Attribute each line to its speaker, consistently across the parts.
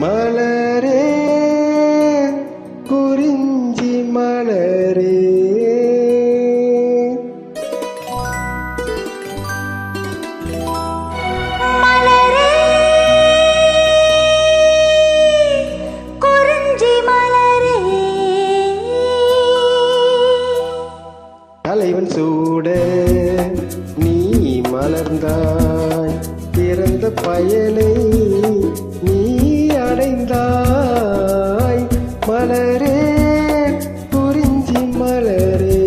Speaker 1: மலரே குறிஞ்சி மலரே தலைவன் சூட நீ மலர்ந்தாய் பிறந்த பயனை நீ அடைந்தாய் மலரே குறிஞ்சி மலரே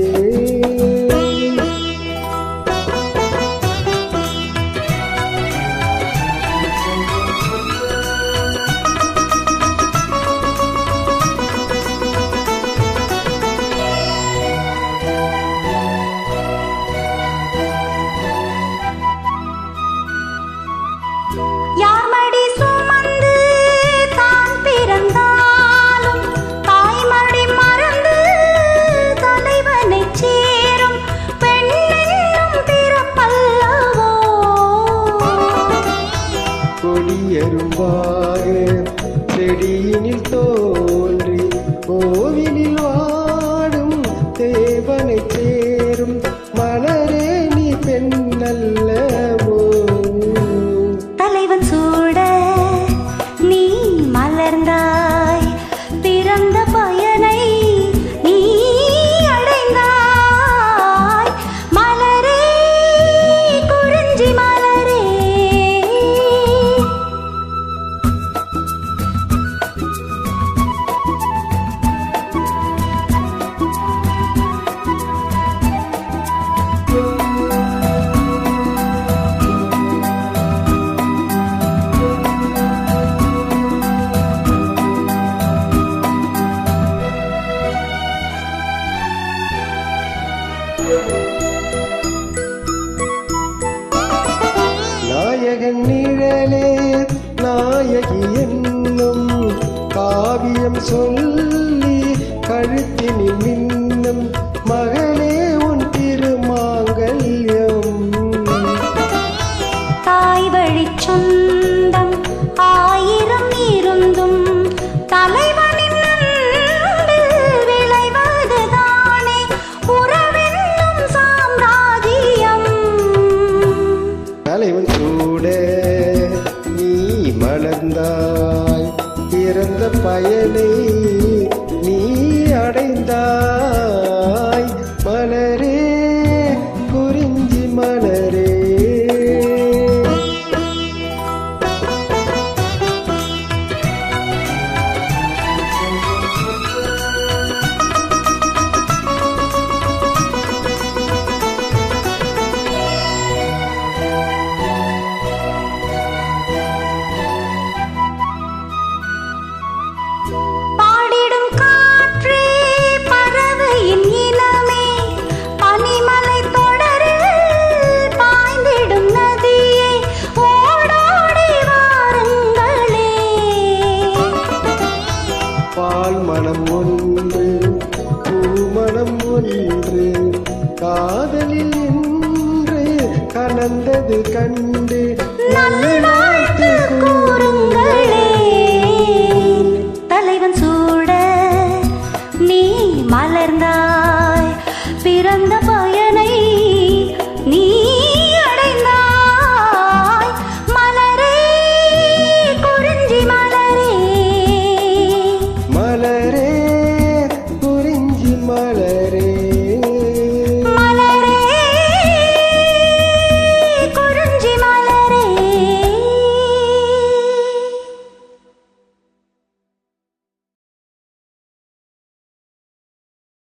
Speaker 1: கொடியரும்பாக செடியினில் தோன்றி கோவிலில் வாடும் தேவனை சேரும் மலரே நீ பெண்ணல்லவோ
Speaker 2: தலைவன் சூட நீ மலர்ந்தாய் பிறந்த பயனை நீ அடைந்தாய் மலரே குறிஞ்சி மலரே
Speaker 1: நாயகன் நிழலே நாயகி என்னும் காவியம் சொல்லி கழுத்தினில் மின்னும் மகளே உன் திருமாங்கல்யம்
Speaker 2: தாய் வழி சொந்தம் ஆயிரம் இருந்தும் தலைவனின் விளைவதுதானே உறவென்னும் சாம்ராஜ்யம்
Speaker 1: தலைவன் சூட நீ மலர்ந்தாய் பிறந்த பயனை நீ அடைந்தாய் மலரே குறிஞ்சி மலரே
Speaker 2: பாடிடும் காற்றே பறவையின் இனமே பனிமலை தொடரில் பாய்ந்திடும் நதியே ஓடோடி வாருங்களே
Speaker 1: பால் மனம் ஒன்று பூமணம் ஒன்று காதலில் இன்று கலந்தது கண்டு
Speaker 2: நல்வாழ்த்து கூறுங்களே தலைவன் சூட நீ மலர்ந்தாய்